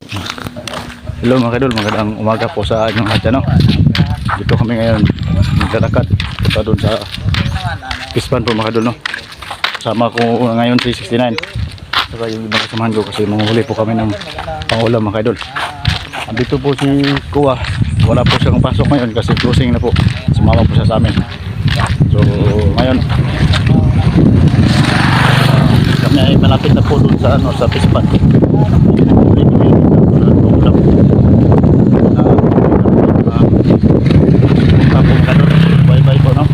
Hello mga kadol, magandang umaga po sa inyong lahat, ano? Dito kami ngayon maglalakad punta doon sa Pispan po mga kadol, no? Sama ko ngayon si 69 saka yung ibang kasamahan ko kasi manguhuli po kami ng pangulam mga kadol. Dito po si Kuwa, wala po siyang pasok ngayon kasi closing na po, sumama po siya sa amin. So ngayon kami ay malapit na po doon sa, sa Pispan. Bye-bye po, no?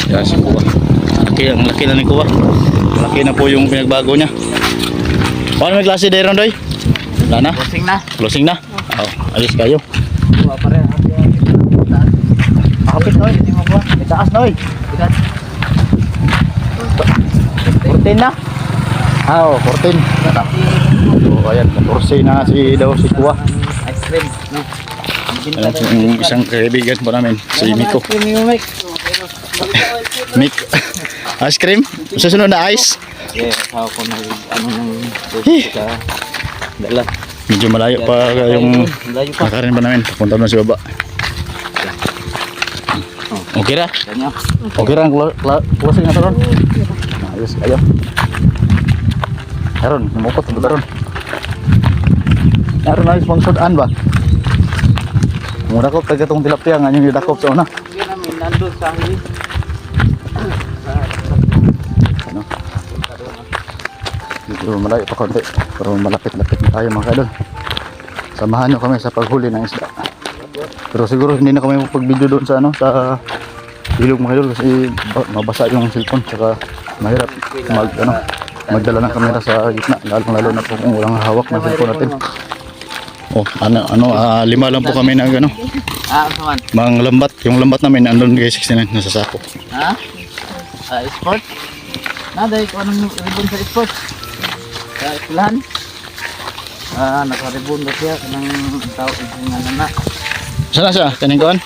Yan si Kuwa. Ang laki na ni Kuwa. Laki na po yung pinagbago niya. Paano may klase dahil ron, Doy? Wala na? Closing na. Closing na? Oh, alis kayo. Kuha pa rin. Makapit, Doy. Hindi mo kuha. May taas, Doy. 14 na? Oo, 14. So, ayan, 14 na daw si Kuwa. Ice cream. No? Ayan, yung isang kaibigan po namin, si Miko. Ice cream yung Mike. Miko. Ice cream? Susunod na ice? Yeah, ako na nang ka dala. Medyo malayo pa yung nakarin pa namin. Punta na si baba. Okay ra? Okay ra ang closing na ron. Ayos kayo. Karon, lumukot ito karon. Karon na sponsoran ba? Mura ko taga tong tilapia nga yung dakop sa una. Yan namin nandun sa hili. Ano? Medyo malayo pa konti. Pero malapit-lapit na tayo mga kadol. Samahan nyo kami sa paghuli ng isda. Pero siguro hindi na kami magpag-video doon sa ano, sa ilog mga kadol kasi mabasa yung cellphone saka mahirap magdala ng kamera sa gitna, lalo na po kung walang hawak na cellphone natin. Oh, lima lang po kami na ano. Saan? Mang lambat, yung lambat namin andun kay 69 nasa sako. Ha? Sport? Naday ko anong ribbon sa sport? Sa ilan? Naka-ribbon ba siya ng tao ng anak? Saan siya? Kaning kuan?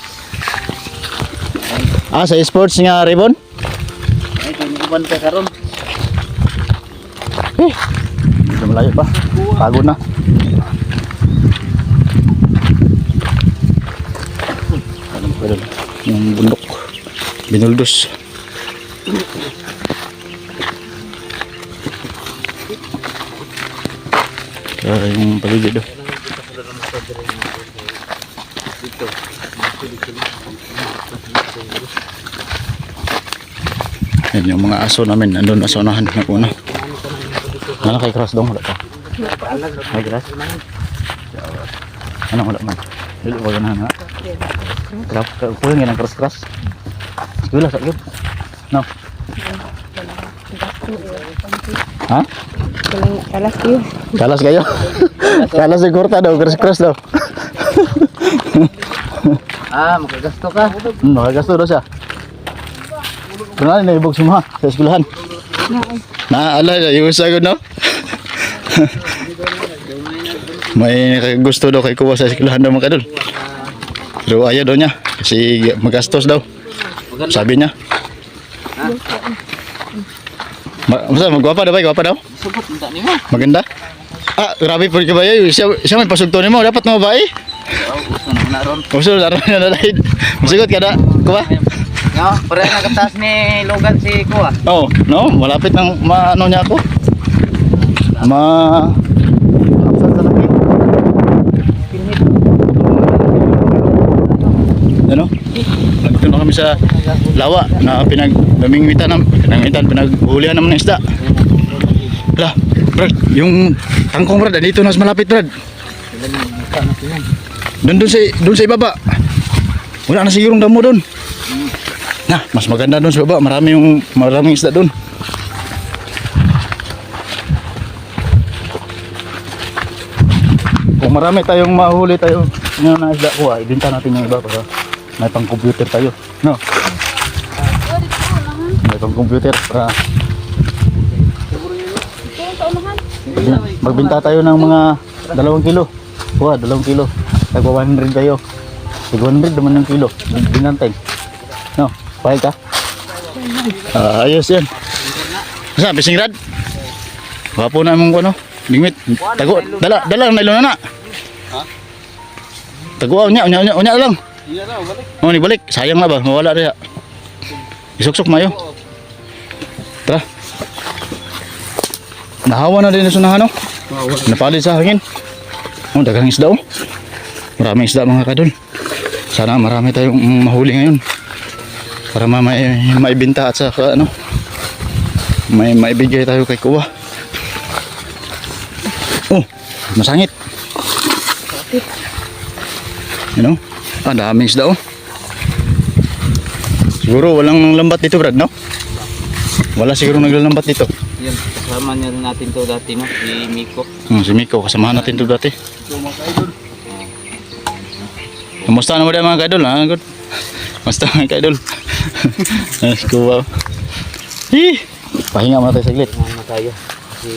Sa sports nga ribbon? Ay, kiniban ka karon. Medyo malayo pa. Pagod na. Alam ko doon. Yung bundok. Binuldos. Kaya yung paligid doon. Yan yung mga aso namin. Andun aso nahan na una. Ano kay cross dong? Wala pa. May grass? Ano wala man? Dili ko ganahan ha? Kulang yan ang cross-cross. Wala sa yun. No? Ha? Kalas kayo. Kalas kayo? Kalas yung kurta daw, cross-cross daw. Makagasto ka. Makagasto daw siya. Kunali na ibog sumha sa eskwelahan. Naaalala yung sagod, no? May gusto daw kay Kuwa sa eskwelahan daw mga kadol. Pero ayaw daw niya kasi magastos daw. Sabi niya. Magwapa daw ba? Gwapa daw? Maganda? Grabe po ka ba yun? Siya may pasugto ni mo. Dapat mo ba eh? Uso na ron na dahil. Masigot ka na, Kuwa? No, pare nakatas ni Logan si Kuwa. Oo, no? Malapit ng maano niya ako. Kapsat sa laki. Ano? Nandito na kami sa lawa na pinaghulihan naman ng isda. Wala, Brad, yung tangkong Brad, dito na malapit Brad. Doon sa ibaba. Wala na sigurong damo doon. Nah, mas maganda doon sa baba, maraming isda doon. Kung marami tayong mahuli tayo na isda kuha, ibenta natin yung iba para may pang computer tayo, no? May pang computer para magbenta tayo ng mga 2 kilo. Kuha, 2 kilo. Tagwa 100 kayo. Tag 100 naman ng kilo. Binantay. No, pahig ka? Ayos yan. Saan, fishing rod? Wapo na mong ano, lingwit. Tago, dala ang nylon na. Tago, unya lang. Oh, ni balik. Sayang nga ba, mawala rin. Isuksok mayo. Tara. Nahawa na din sa sunahan, no? Napalid sa hangin. Oh, dagang isda, oh. Maraming isda mga kadol. Sana marami tayong mahuli ngayon. Para maibenta at saka ano, maibigay tayo kay Kuya. Oh, masangit. Ano? Daming isda, oh. Siguro walang lambat dito, Brad, no? Wala siguro naglalambat dito. Yan, kasama niya rin natin to dati, no? Si Miko. Si Miko, kasamahan natin to dati. Kamusta naman din mga kaidol, ha? Good. Kamusta mga kaidol? Si Kuya. Pahinga muna tayo saglit. Ano tayo? Kasi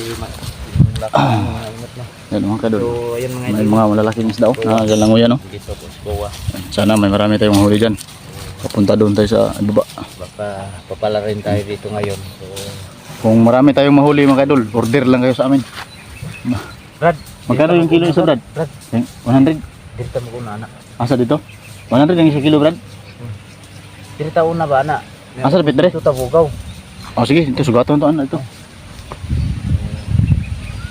Yan mga kaidol. so, ayan mga May idol. mga malalaking isda, oh. Galangoy yan, oh. Dito po si Kuya. Sana may marami tayong mahuli dyan. Papunta doon tayo sa baba. Baka papala rin tayo dito ngayon. So, Kung marami tayong mahuli mga kaidol, order lang kayo sa amin. Brad, Magkano yung kilo isa, Brad? Brad, 100? dito mo kuna, anak. Asa dito? 100 yung isa kilo, Brad? Dito una ba, anak? Asa dapit dre? Ito tabugaw. Oh sige, ito sugaton to ito.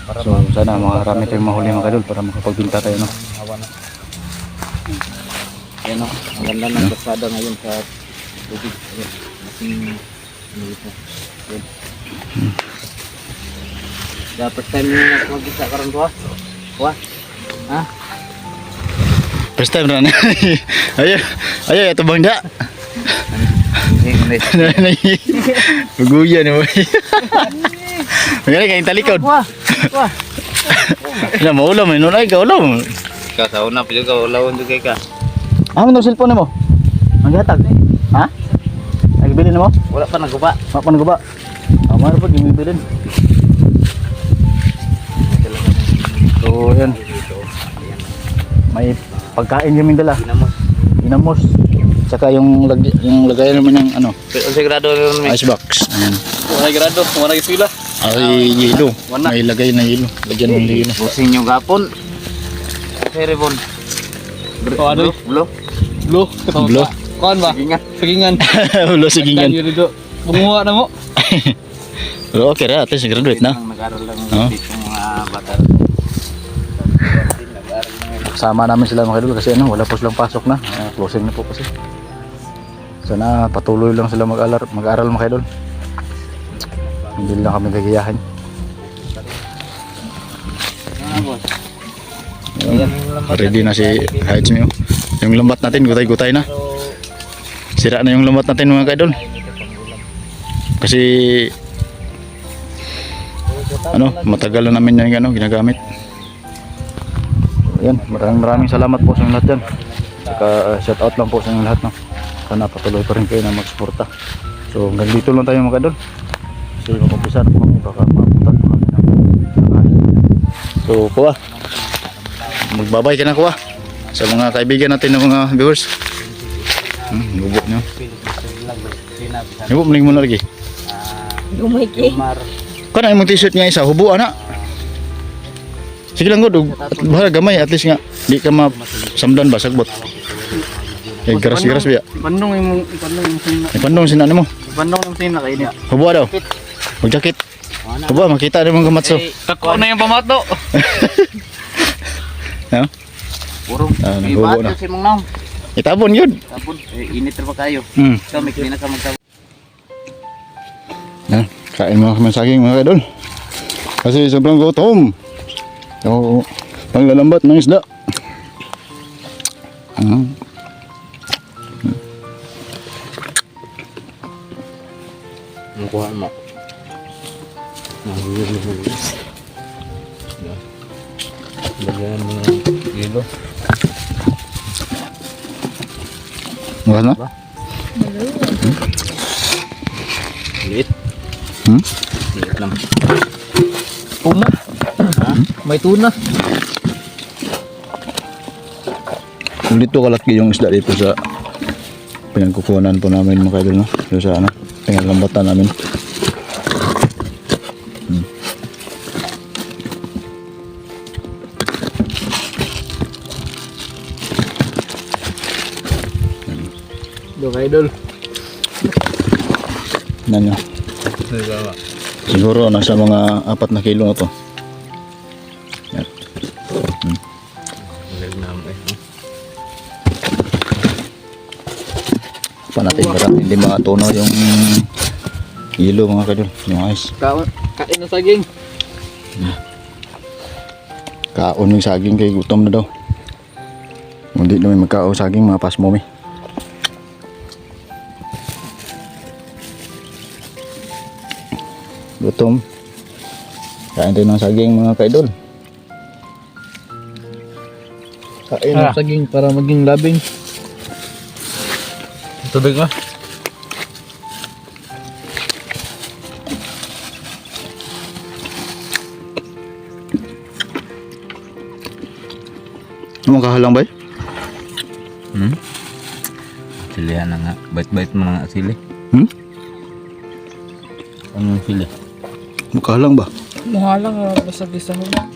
Para So sana marami tayong mahuli mga kaidol para makapagbinta tayo, no. hawa na. Yan o, ang ganda ng kasada ngayon sa tubig. Ayan, masing ulit na. Yan. The first time nyo mag-isa karon to, ha? Kuha? Ha? First time na. Ayo, ito bangda. Paguya ni boy. Magana kayong talikod. Kuha! Kuha! Na maulam, nunay ka ulam. Ikaw sa una, pero ikaw, ulawon doon ka. Ano yung cellphone mo? Maghatag. Ha? Nagbilin mo? Wala pa nagkupa. Mapan ko ba? Amar pa gimibilin. So yan, may pagkain kaming dala. Ginamos. Inamos. Saka yung lagayan naman ng ano, Pero sigurado rin may. icebox. Ayan. Wala grado, wala sila. Ay, yelo. Wala. May lagay na yelo. Lagyan ng yelo. Busing yung gapon. Seribon. Oh, ano? Blue. Blue. Blue. Kuan ba? Sagingan. Sagingan. Ulo sigingan. Kan dito. Bunguha na mo. Pero okay ra, ate, graduate na. Nag-aral lang Oo. dito yung mga bata. Sama namin sila mga kadol kasi ano, wala po silang pasok na. Closing na po kasi. Sana patuloy lang sila mag-aral mga kadol. Hindi lang kami gagayahin. Ready na si Heights Mio. Yung lambat natin, gutay-gutay na. Sira na yung lambat natin mga kadol. Kasi ano, matagal na namin yan ginagamit. Yan, maraming salamat po sa inyo lahat dyan. Saka shout out lang po sa inyo lahat, no. Sana patuloy pa rin kayo na mag-suporta. So hanggang dito lang tayo mga kadol. Kasi mag-umpisa na po kami, baka mabutan po kami ng so Kuya, magbabay ka na Kuya sa mga kaibigan natin ng mga viewers. Gubo nyo. Gubo, maling mo na lagi. Gumiki. Kana yung t-shirt nga isa, hubo ana. Sige lang god, bahala gamay at least nga di ka masamdan ba sagbot. Eh garas-garas biya. Bandong yung sina. Ipandong sinan mo. Bandong yung sina kay niya. Hubo daw. Mag-jacket. Hubo makita naman kamatso. Kako na yung pamato. Ha? Puro. Naghubo na. Si Mang Nong. Itabon yun. Tapon. Init na ba kayo? Hmm. Ikaw, may klina ka magtabon. Yan, kain mga kami saging mga kadol. Kasi sobrang gutom. So, panglalambat ng isda. Ang kuha mo. Lagyan mo ng yelo. Wala na? Liit. Hmm? Liit lang. Tuna. May tuna. Dito kalaki yung isda dito sa pinagkukuhanan po namin mga kadol, no? So, sa ano? Pinalambatan namin. Dong idol. Ano nyo? Siguro nasa mga 4 na kilo na to. Yan. Pa natin para hindi makatunaw yung hilo mga kadol, yung ice. Kain ng saging. Kaon yung saging kay gutom na daw. Hindi naman magkao saging mga pasmomi. Gutom. Kain tayo ng saging mga kaidol. Kain ng saging para maging labing. Tubig ba? Ano kahalang ba? Silihan na nga. Bait-bait mo na nga sili. Ano yung sili? Makahalang ba? Mukha lang, basa-bisa mo lang.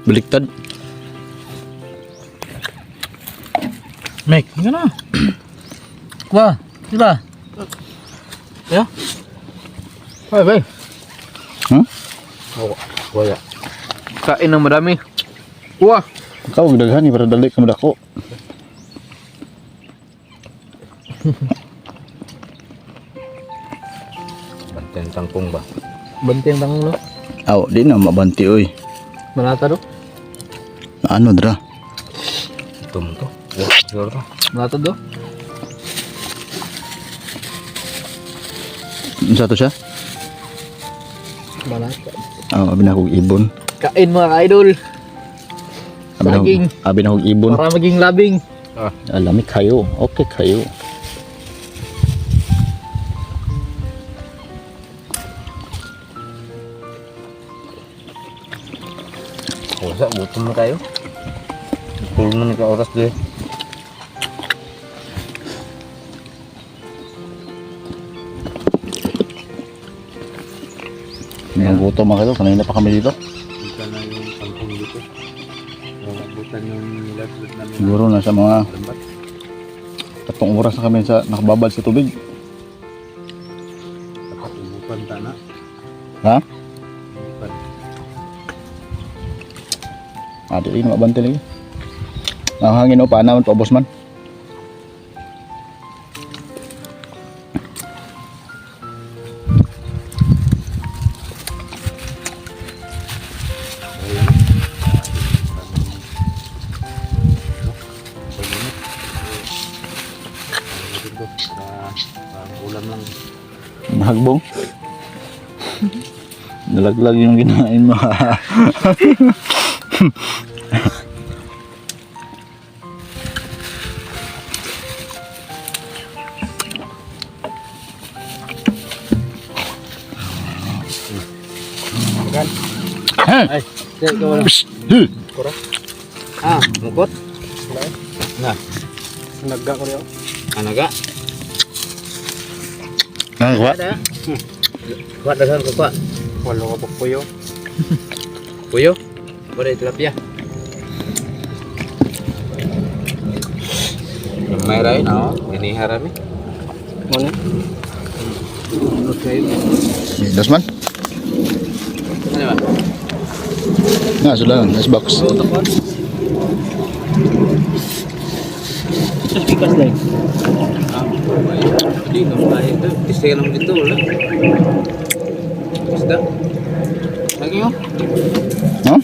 Baliktad. Mek, yun na. Wah, sila. Ya? Ay, bay. Wala. Kain ng madami. Wah. Ikaw magdaghan para dali ka madako. Banteng tangkong ba? Banteng tangang lo. Aw, di na mabanti oy. Malata do. Ano dra? Tum to. Wah, siguro to. Malata do. Unsa to siya? Malata. Abi na kog ibon. Kain mga idol. Saging. Abi na kog ibon. Para maging labing. Alami kayo. Okay kayo. Wala, gutom na tayo. Puro na ka oras deh. Ang gutom mga kayo. Kanina pa kami dito. Ika na yung tangkong dito. Butan yung nilagot namin. Siguro nasa mga Lambat. 3 oras na kami sa nakababad sa tubig. Dapat umupan ta na. Ha? Umupan. Adi ini mabante lagi. Ang hangin o paanawan pa boss man. Ulam lang. Nahagbong. Nalaglag yung ginain mo. Ay, sige ka wala. Ah, mukot. Na. Nagga ko rin. Anaga. Kuha. Kuha dagan ko kuha. Walo ka po puyo. Puyo. Boleh tilapia. May ray no, ini harami. Ano? Okay. Dos man. Ano ba? Na sudah nice box. Ito pikas lang. Hindi no, kaya ito. Tistigan naman dito wala. Isda. Lagi yo. Huh?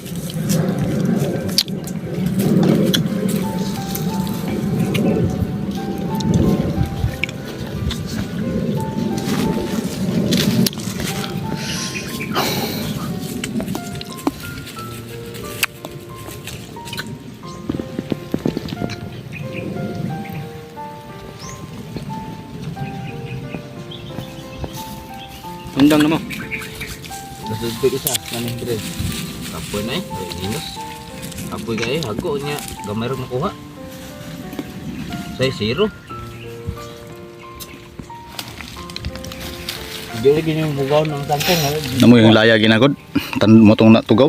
Undang na mo. Nasudpig isa, kanin dire. Kapoy na eh, inos. Kapoy kaya, hago niya, gamay rin nakuha. Say zero. Hindi lagi yung bugaw ng tangkong. Namo yung laya ginagod. Tan mo tong natugaw.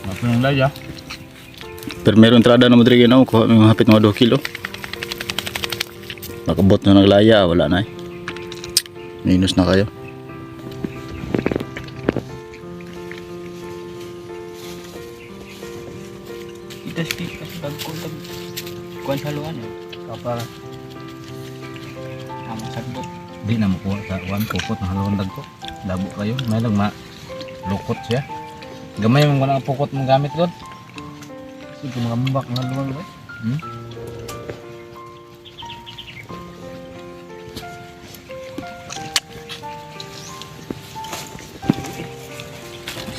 Apa yung laya? Pero meron entrada na mo diri ginaw ko hapit mga 2 kilo. Nakabot na naglaya, wala na eh. Minus na kayo. Kita sikit kasi dagko kuan haluan eh. Kapal. Tama sagbot. Di na makuha sa one pukot ng halawang dagko. Labo kayo. May lang malukot siya. Gamay mong walang pukot mong gamit God. Sige mga mbak ng haluan ba?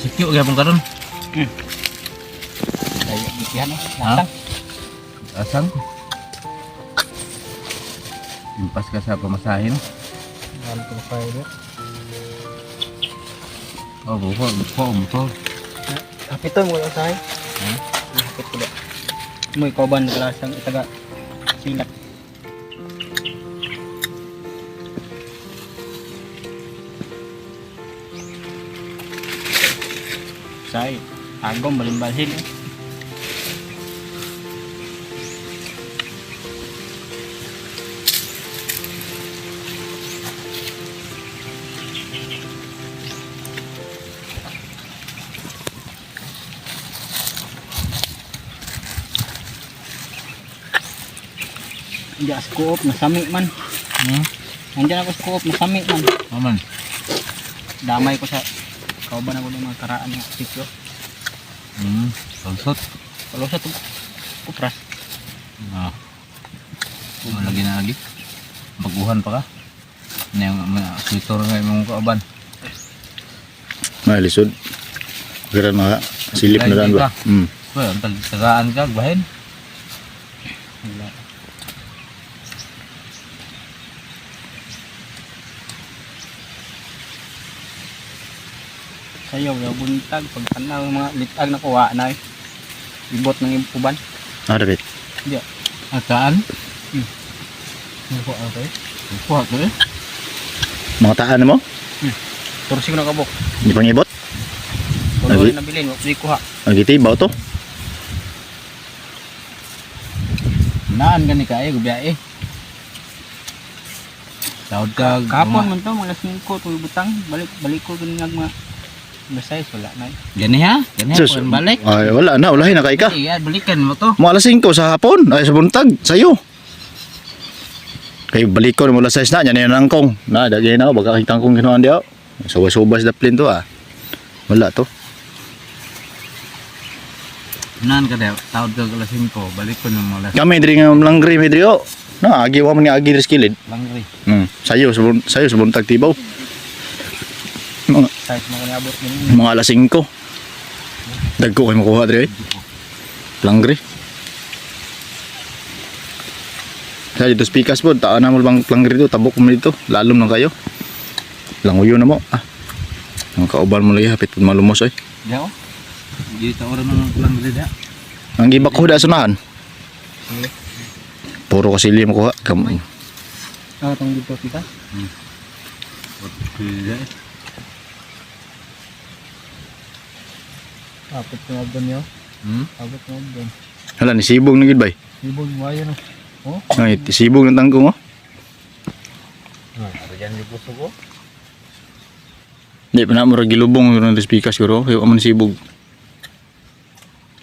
Sikyo kaya pong karon. Daya ikihan oh. Ha? Matang. Asang? Impas ka sa pamasahin. Mahal ko pa ito. Oh, buko. Hapiton mo lang tayo. Hapit ko lang. May kauban na klasang itaga silak. Say, agom balimbalhin. Hindi ako scoop, nasami man. Nandiyan ako scoop, nasami man. Aman. Damay ko sa kauban ako ng mga karaan ng sityo. Pangsot. Kalau sa kupras. Ah. Lagi na lagi. Baguhan pa ka. Na yung sweater nga yung mga kaaban. May lisod. Gara mga silip na daan ba? Well, ang tagaan ka, bahin. Wala. Sayaw, yung buntag, pag tanaw yung mga litag na kuha na ibot ng ipuban. Dapat. Hindi. Ataan? Nakuha ako eh. Kuha ko eh. Mga taan mo? Tursing na kabok. Di pang ibot? Kung Lagi? wala nabilin, wala kuha. Ang gitibaw to. Naan gani ka eh, gubiya eh. Tawad ka. Kapon man to, mga 5 to butang. Balik ko ganun mga basay, wala na. Gani ha? Gani ha? Sus, Kuhan balik. Ay, wala na. Ulahin na kay ka. Iya, balikan mo to. Mga alas 5 sa hapon. Ay, sa buntag. Sa'yo. Kay balik ko na mula sa isna. Yan na yung nangkong. Na, dagay na ako. Baka kitang kong ginawan diyo. Subas-subas na plane to ah. Wala to. Naan ka daw. Tawad ka alas 5. Balik ko ng mga alas. Kami diri nga langgri may diri oh. Na, agi wa man ni agi diri sa kilid. Langri. Sayo sa buntag tibaw. Mga, Size mo kanyabot ganun. mga alas 5. Dagko kayo makuha diri. Langgri. Sa dito spikas po, taan na mo bang langgri to, tabok mo dito, lalom lang kayo. Languyo na mo. Ah. Ang kauban mo lagi hapit pud malumos ay. Daw. Di ta ora ng langri da. Ang gibak ko da sunahan. Puro kasili mo kuha. Ah, tong dito kita. Kapit ko abon yo. Kapit ko abon. Hala ni sibog na gid bay. Ibog mo ayo no. Oh, Ay, sibog ng tangkong oh. Ano yan yung puso ko? Di pa na mo ra gilubong yung spikas siguro, kay amon sibog.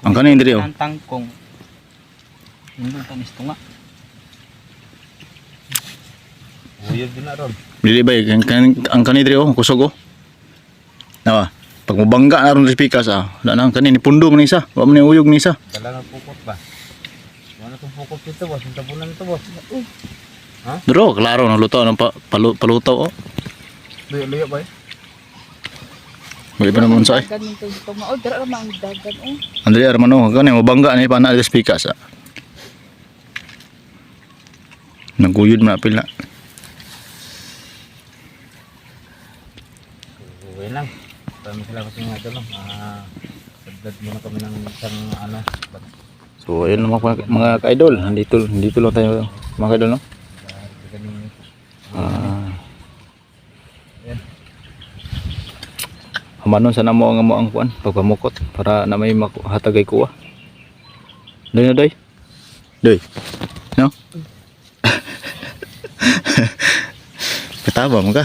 Ang kanin diri oh. ang tangkong. Hindi tanis to nga. Uyog din na ron. Dili bay ang kanin diri oh, kusog oh. Nawa. Pag mabangga na ron sa spikas ah, wala na ang kanin ni pundo man isa, wa man ni uyog ni isa. Dala ng pukot ba? Wala itong pukot dito boss. Ang tabunan ito boss. Duro, klaro na luto ng paluto oh. Luyo ba eh? Wala pa naman sa ay. Dagan nito dito ma. Oh, dira ra mang dagan oh. Andali armano, kanin mabangga ni pa na sa spikas ah. Naguyod man apil na. Okay lang. Kami sila kasi nga ito no. Sagdad muna kami ng isang ano. So ayun mga ka-idol, nandito lang tayo mga ka-idol no. Ganun. Ah. Yan. Amanon sa namo ang amo ang kuan pagpamukot para na may hatagay kuha. Doy na doy. Doy. No? Katawa mo ka.